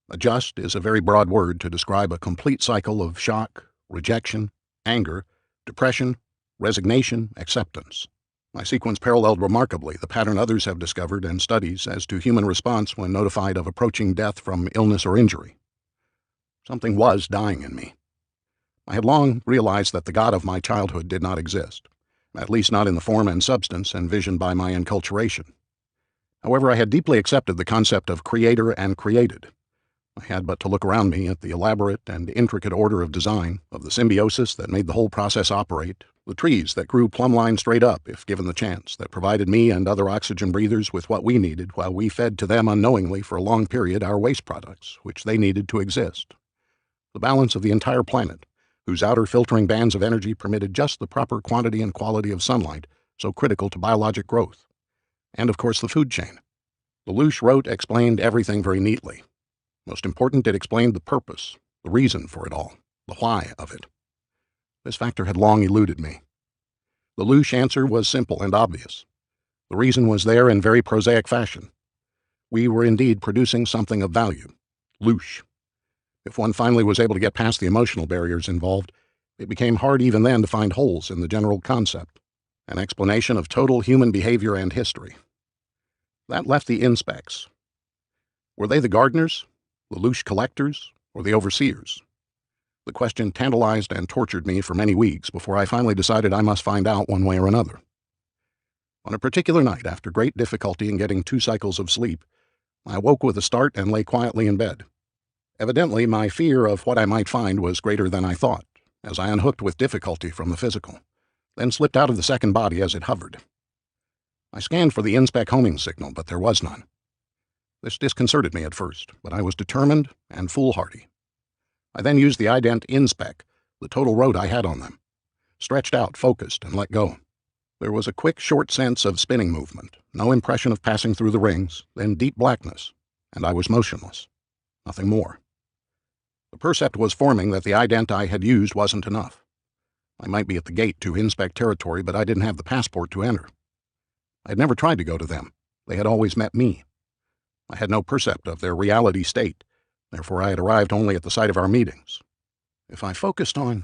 Adjust is a very broad word to describe a complete cycle of shock, rejection, anger, depression, resignation, acceptance. My sequence paralleled remarkably the pattern others have discovered in studies as to human response when notified of approaching death from illness or injury. Something was dying in me. I had long realized that the God of my childhood did not exist, at least not in the form and substance envisioned by my enculturation. However, I had deeply accepted the concept of creator and created. I had but to look around me at the elaborate and intricate order of design, of the symbiosis that made the whole process operate, the trees that grew plumb-line straight up if given the chance, that provided me and other oxygen breathers with what we needed while we fed to them unknowingly for a long period our waste products, which they needed to exist. The balance of the entire planet, whose outer filtering bands of energy permitted just the proper quantity and quality of sunlight, so critical to biologic growth. And, of course, the food chain. The Loosh Rote explained everything very neatly. Most important, it explained the purpose, the reason for it all, the why of it. This factor had long eluded me. The Loosh answer was simple and obvious. The reason was there in very prosaic fashion. We were indeed producing something of value. Loosh. If one finally was able to get past the emotional barriers involved, it became hard even then to find holes in the general concept, an explanation of total human behavior and history. That left the Inspecs. Were they the gardeners, the Loosh collectors, or the overseers? The question tantalized and tortured me for many weeks before I finally decided I must find out one way or another. On a particular night, after great difficulty in getting 2 cycles of sleep, I awoke with a start and lay quietly in bed. Evidently, my fear of what I might find was greater than I thought, as I unhooked with difficulty from the physical, then slipped out of the second body as it hovered. I scanned for the Inspec homing signal, but there was none. This disconcerted me at first, but I was determined and foolhardy. I then used the ident Inspec, the total rote I had on them, stretched out, focused, and let go. There was a quick, short sense of spinning movement, no impression of passing through the rings, then deep blackness, and I was motionless. Nothing more. The percept was forming that the ident I had used wasn't enough. I might be at the gate to Inspec territory, but I didn't have the passport to enter. I had never tried to go to them. They had always met me. I had no percept of their reality state, therefore I had arrived only at the site of our meetings. If I focused on...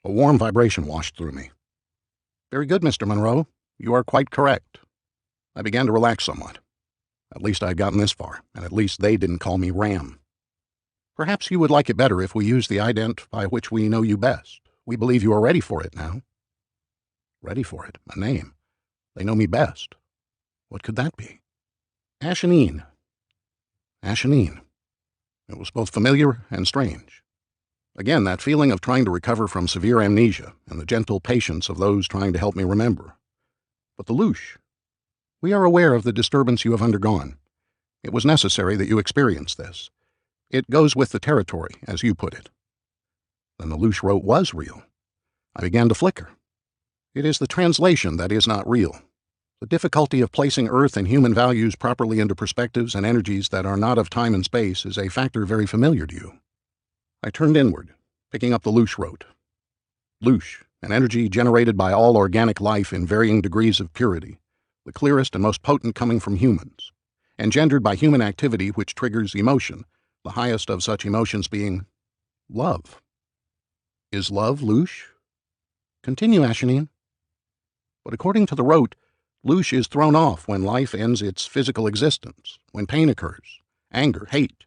A warm vibration washed through me. "Very good, Mr. Monroe. You are quite correct." I began to relax somewhat. At least I had gotten this far, and at least they didn't call me Ram. "Perhaps you would like it better if we use the ident by which we know you best. We believe you are ready for it now." Ready for it? A name. They know me best. What could that be? Ashenine. Ashenine. It was both familiar and strange. Again, that feeling of trying to recover from severe amnesia and the gentle patience of those trying to help me remember. But the Loosh. "We are aware of the disturbance you have undergone. It was necessary that you experience this. It goes with the territory, as you put it." Then the Loosh Rote was real. I began to flicker. It is the translation that is not real. The difficulty of placing Earth and human values properly into perspectives and energies that are not of time and space is a factor very familiar to you. I turned inward, picking up the Loosh Rote. Loosh, an energy generated by all organic life in varying degrees of purity, the clearest and most potent coming from humans, engendered by human activity which triggers emotion, the highest of such emotions being love. Is love Loosh? Continue, Ashenine. But according to the Rote, Loosh is thrown off when life ends its physical existence, when pain occurs, anger, hate.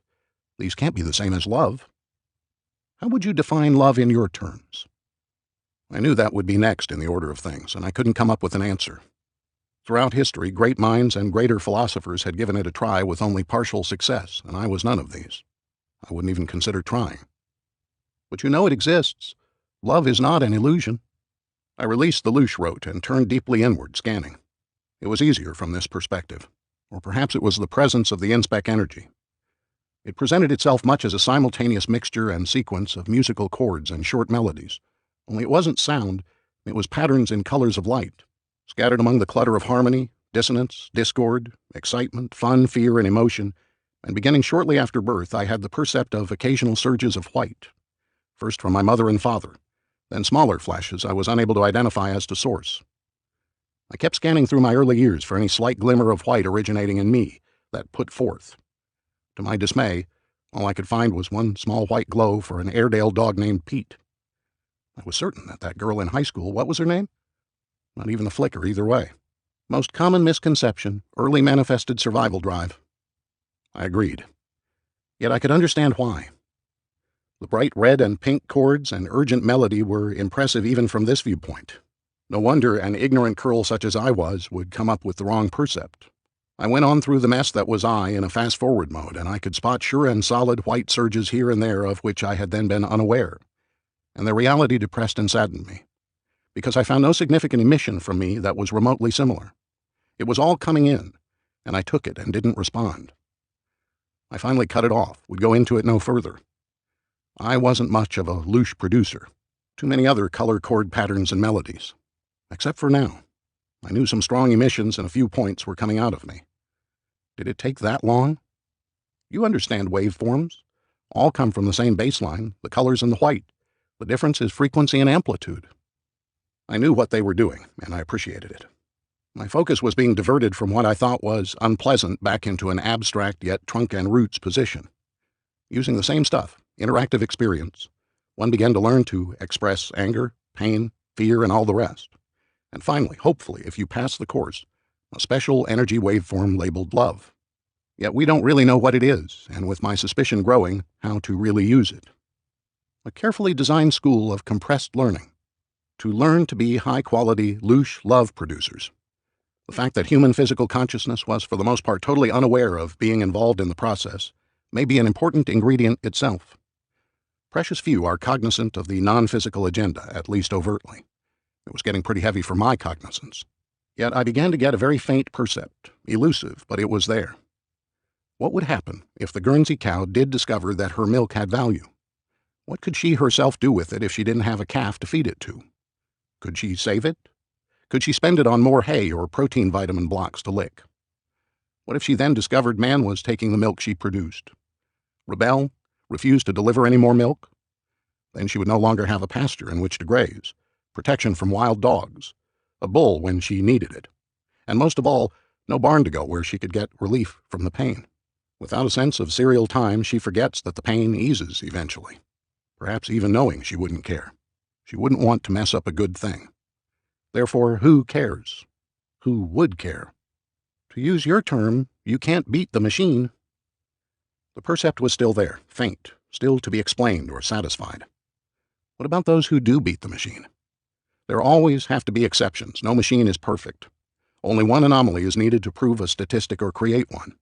These can't be the same as love. How would you define love in your terms? I knew that would be next in the order of things, and I couldn't come up with an answer. Throughout history, great minds and greater philosophers had given it a try with only partial success, and I was none of these. I wouldn't even consider trying. But you know it exists. Love is not an illusion. I released the Loosh Rote and turned deeply inward, scanning. It was easier from this perspective, or perhaps it was the presence of the Inspec energy. It presented itself much as a simultaneous mixture and sequence of musical chords and short melodies, only it wasn't sound, it was patterns in colors of light, scattered among the clutter of harmony, dissonance, discord, excitement, fun, fear, and emotion, and beginning shortly after birth I had the percept of occasional surges of white, first from my mother and father, then smaller flashes I was unable to identify as to source. I kept scanning through my early years for any slight glimmer of white originating in me, that put forth. To my dismay, All I could find was one small white glow for an Airedale dog named Pete. I was certain that that girl in high school, what was her name? Not even a flicker either way. Most common misconception, early manifested survival drive. I agreed. Yet I could understand why. The bright red and pink chords and urgent melody were impressive even from this viewpoint. No wonder an ignorant curl such as I was would come up with the wrong percept. I went on through the mess that was I in a fast-forward mode, and I could spot sure and solid white surges here and there of which I had then been unaware, and their reality depressed and saddened me, because I found no significant emission from me that was remotely similar. It was all coming in, and I took it and didn't respond. I finally cut it off, would go into it no further. I wasn't much of a Loosh producer. Too many other color chord patterns and melodies. Except for now. I knew some strong emissions and a few points were coming out of me. Did it take that long? You understand waveforms. All come from the same baseline, the colors and the white. The difference is frequency and amplitude. I knew what they were doing, and I appreciated it. My focus was being diverted from what I thought was unpleasant back into an abstract yet trunk and roots position. Using the same stuff, interactive experience, one began to learn to express anger, pain, fear, and all the rest. And finally, hopefully, if you pass the course, a special energy waveform labeled love. Yet we don't really know what it is, and with my suspicion growing, how to really use it. A carefully designed school of compressed learning. To learn to be high-quality Loosh Love producers. The fact that human physical consciousness was for the most part totally unaware of being involved in the process may be an important ingredient itself. Precious few are cognizant of the non-physical agenda, at least overtly. It was getting pretty heavy for my cognizance. Yet I began to get a very faint percept, elusive, but it was there. What would happen if the Guernsey cow did discover that her milk had value? What could she herself do with it if she didn't have a calf to feed it to? Could she save it? Could she spend it on more hay or protein vitamin blocks to lick? What if she then discovered man was taking the milk she produced? Rebel? Refuse to deliver any more milk? Then she would no longer have a pasture in which to graze, protection from wild dogs, a bull when she needed it, and most of all, no barn to go where she could get relief from the pain. Without a sense of serial time, she forgets that the pain eases eventually, perhaps even knowing she wouldn't care. She wouldn't want to mess up a good thing. Therefore, who cares? Who would care? To use your term, you can't beat the machine. The percept was still there, faint, still to be explained or satisfied. What about those who do beat the machine? There always have to be exceptions. No machine is perfect. Only one anomaly is needed to prove a statistic or create one.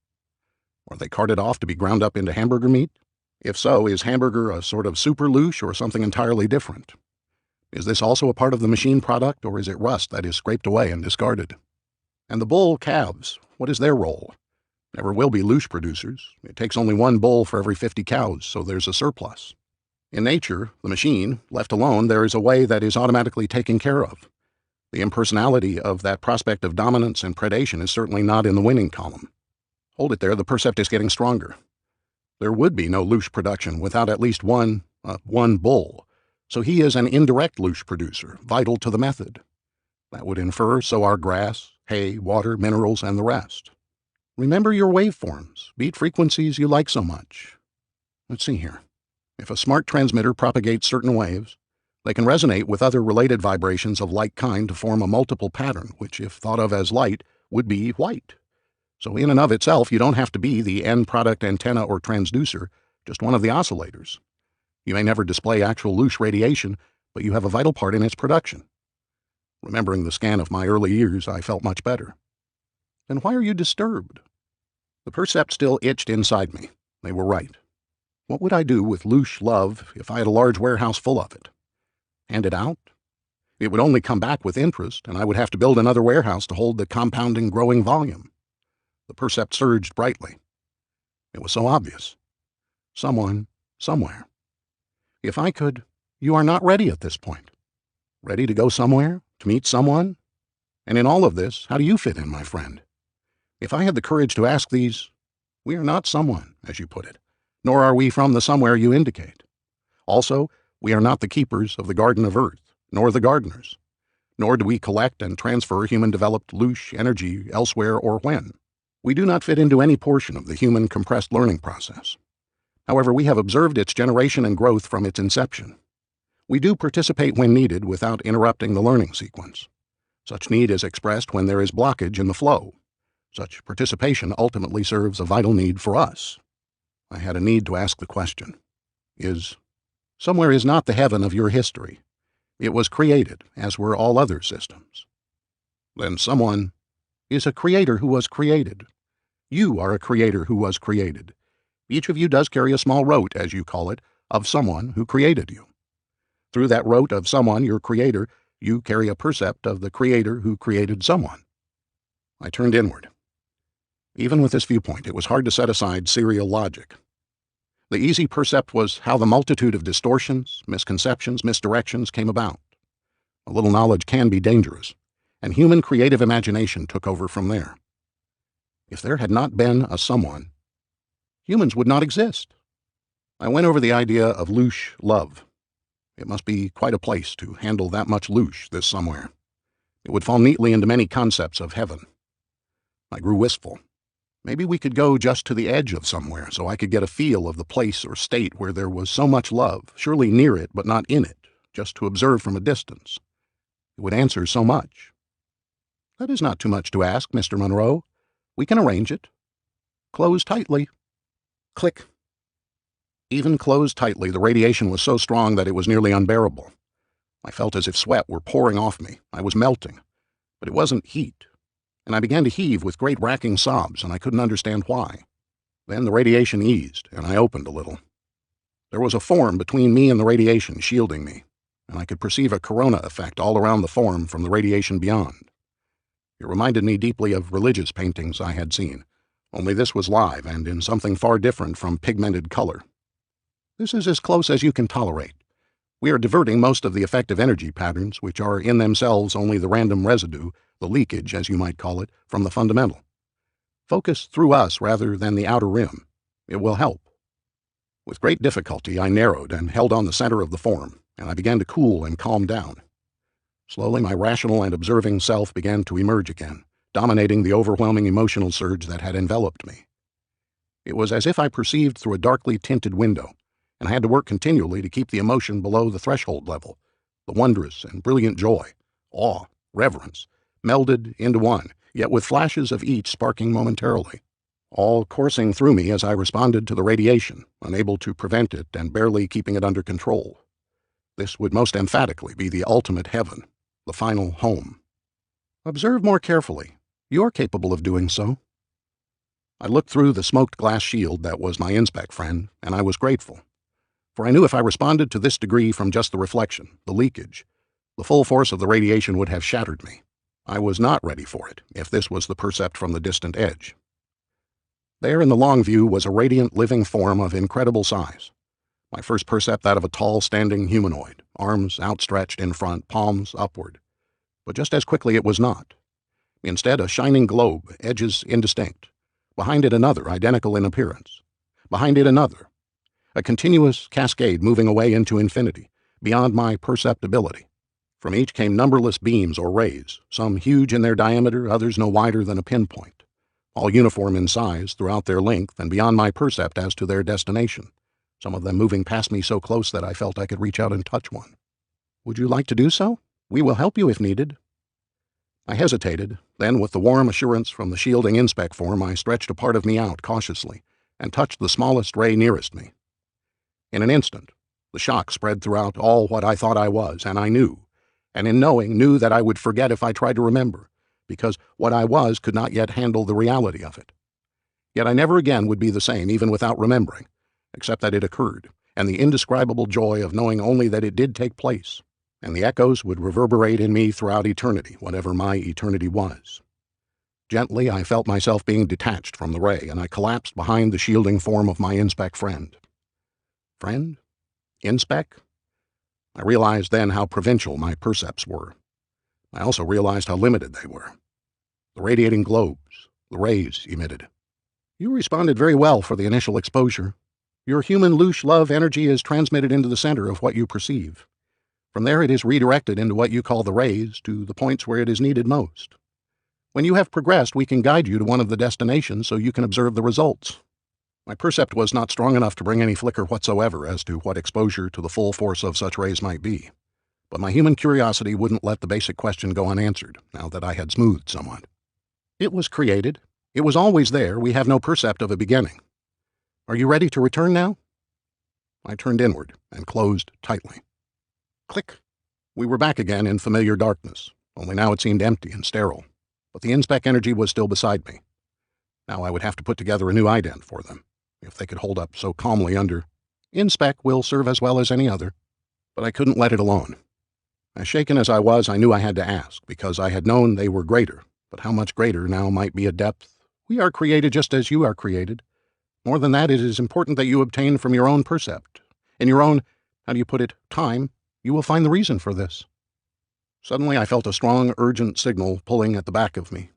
Are they carted off to be ground up into hamburger meat? If so, is hamburger a sort of super Loosh or something entirely different? Is this also a part of the machine product, or is it rust that is scraped away and discarded? And the bull calves, what is their role? Never will be Loosh producers. It takes only one bull for every 50 cows, so there's a surplus. In nature, the machine, left alone, there is a way that is automatically taken care of. The impersonality of that prospect of dominance and predation is certainly not in the winning column. Hold it there, the percept is getting stronger. There would be no Loosh production without at least one bull, so he is an indirect Loosh producer, vital to the method. That would infer so are grass, hay, water, minerals, and the rest. Remember your waveforms, beat frequencies you like so much. Let's see here. If a smart transmitter propagates certain waves, they can resonate with other related vibrations of like kind to form a multiple pattern, which, if thought of as light, would be white. So in and of itself, you don't have to be the end product antenna or transducer, just one of the oscillators. You may never display actual Loosh radiation, but you have a vital part in its production. Remembering the scan of my early years, I felt much better. Then why are you disturbed? The percept still itched inside me. They were right. What would I do with Loosh Love if I had a large warehouse full of it? Hand it out? It would only come back with interest, and I would have to build another warehouse to hold the compounding, growing volume. The percept surged brightly. It was so obvious. Someone, somewhere. If I could, you are not ready at this point. Ready to go somewhere? To meet someone? And in all of this, how do you fit in, my friend? If I had the courage to ask these, we are not someone, as you put it, nor are we from the somewhere you indicate. Also, we are not the keepers of the Garden of Earth, nor the gardeners, nor do we collect and transfer human-developed Loosh energy elsewhere or when. We do not fit into any portion of the human compressed learning process. However, we have observed its generation and growth from its inception. We do participate when needed without interrupting the learning sequence. Such need is expressed when there is blockage in the flow. Such participation ultimately serves a vital need for us. I had a need to ask the question, somewhere is not the heaven of your history. It was created, as were all other systems. Then someone is a creator who was created. You are a creator who was created. Each of you does carry a small rote, as you call it, of someone who created you. Through that rote of someone, your creator, you carry a percept of the creator who created someone. I turned inward. Even with this viewpoint, it was hard to set aside serial logic. The easy percept was how the multitude of distortions, misconceptions, misdirections came about. A little knowledge can be dangerous, and human creative imagination took over from there. If there had not been a someone, humans would not exist. I went over the idea of Loosh Love. It must be quite a place to handle that much loosh, this somewhere. It would fall neatly into many concepts of heaven. I grew wistful. Maybe we could go just to the edge of somewhere so I could get a feel of the place or state where there was so much love, surely near it but not in it, just to observe from a distance. It would answer so much. That is not too much to ask, Mr. Monroe. We can arrange it. Close tightly. Click. Even closed tightly, the radiation was so strong that it was nearly unbearable. I felt as if sweat were pouring off me. I was melting. But it wasn't heat. And I began to heave with great racking sobs, and I couldn't understand why. Then the radiation eased, and I opened a little. There was a form between me and the radiation, shielding me, and I could perceive a corona effect all around the form from the radiation beyond. It reminded me deeply of religious paintings I had seen, only this was live and in something far different from pigmented color. This is as close as you can tolerate. We are diverting most of the effective energy patterns, which are in themselves only the random residue, the leakage, as you might call it, from the fundamental. Focus through us rather than the outer rim. It will help. With great difficulty, I narrowed and held on the center of the form, and I began to cool and calm down. Slowly, my rational and observing self began to emerge again, dominating the overwhelming emotional surge that had enveloped me. It was as if I perceived through a darkly tinted window, and I had to work continually to keep the emotion below the threshold level, the wondrous and brilliant joy, awe, reverence, melded into one, yet with flashes of each sparking momentarily, all coursing through me as I responded to the radiation, unable to prevent it and barely keeping it under control. This would most emphatically be the ultimate heaven, the final home. Observe more carefully. You're capable of doing so. I looked through the smoked glass shield that was my Inspec friend, and I was grateful. For I knew if I responded to this degree from just the reflection, the leakage, the full force of the radiation would have shattered me. I was not ready for it, if this was the percept from the distant edge. There in the long view was a radiant living form of incredible size. My first percept that of a tall, standing humanoid, arms outstretched in front, palms upward. But just as quickly it was not. Instead, a shining globe, edges indistinct. Behind it another, identical in appearance. Behind it another. A continuous cascade moving away into infinity, beyond my perceptibility. From each came numberless beams or rays, some huge in their diameter, others no wider than a pinpoint, all uniform in size throughout their length and beyond my percept as to their destination, some of them moving past me so close that I felt I could reach out and touch one. Would you like to do so? We will help you if needed. I hesitated, then with the warm assurance from the shielding Inspec form, I stretched a part of me out cautiously and touched the smallest ray nearest me. In an instant, the shock spread throughout all what I thought I was, and I knew, and in knowing, knew that I would forget if I tried to remember, because what I was could not yet handle the reality of it. Yet I never again would be the same, even without remembering, except that it occurred, and the indescribable joy of knowing only that it did take place, and the echoes would reverberate in me throughout eternity, whatever my eternity was. Gently, I felt myself being detached from the ray, and I collapsed behind the shielding form of my Inspec friend. Friend? Inspec? I realized then how provincial my percepts were. I also realized how limited they were. The radiating globes, the rays emitted. You responded very well for the initial exposure. Your human Loosh Love energy is transmitted into the center of what you perceive. From there it is redirected into what you call the rays to the points where it is needed most. When you have progressed, we can guide you to one of the destinations so you can observe the results. My percept was not strong enough to bring any flicker whatsoever as to what exposure to the full force of such rays might be, but my human curiosity wouldn't let the basic question go unanswered, now that I had smoothed somewhat. It was created. It was always there. We have no percept of a beginning. Are you ready to return now? I turned inward and closed tightly. Click. We were back again in familiar darkness, only now it seemed empty and sterile, but the Inspec energy was still beside me. Now I would have to put together a new ident for them, if they could hold up so calmly under. Inspec will serve as well as any other, but I couldn't let it alone. As shaken as I was, I knew I had to ask, because I had known they were greater, but how much greater now might be a depth. We are created just as you are created. More than that, it is important that you obtain from your own percept. In your own, how do you put it, time, you will find the reason for this. Suddenly I felt a strong, urgent signal pulling at the back of me.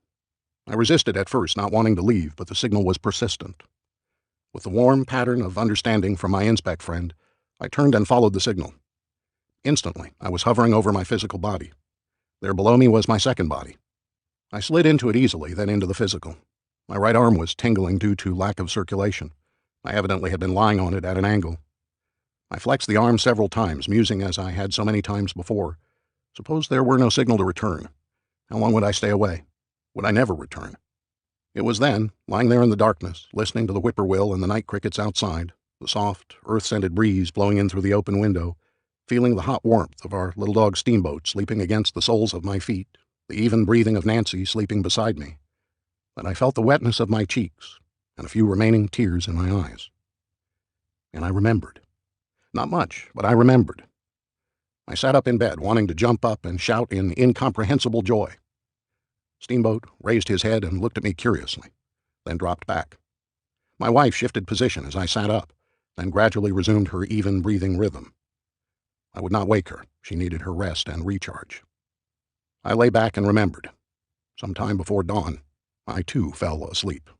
I resisted at first, not wanting to leave, but the signal was persistent. With the warm pattern of understanding from my Inspec friend, I turned and followed the signal. Instantly, I was hovering over my physical body. There below me was my second body. I slid into it easily, then into the physical. My right arm was tingling due to lack of circulation. I evidently had been lying on it at an angle. I flexed the arm several times, musing as I had so many times before. Suppose there were no signal to return. How long would I stay away? Would I never return? It was then, lying there in the darkness, listening to the whippoorwill and the night crickets outside, the soft, earth-scented breeze blowing in through the open window, feeling the hot warmth of our little dog Steamboat sleeping against the soles of my feet, the even breathing of Nancy sleeping beside me, that I felt the wetness of my cheeks and a few remaining tears in my eyes. And I remembered. Not much, but I remembered. I sat up in bed, wanting to jump up and shout in incomprehensible joy. Steamboat raised his head and looked at me curiously, then dropped back. My wife shifted position as I sat up, then gradually resumed her even breathing rhythm. I would not wake her. She needed her rest and recharge. I lay back and remembered. Some time before dawn, I too fell asleep.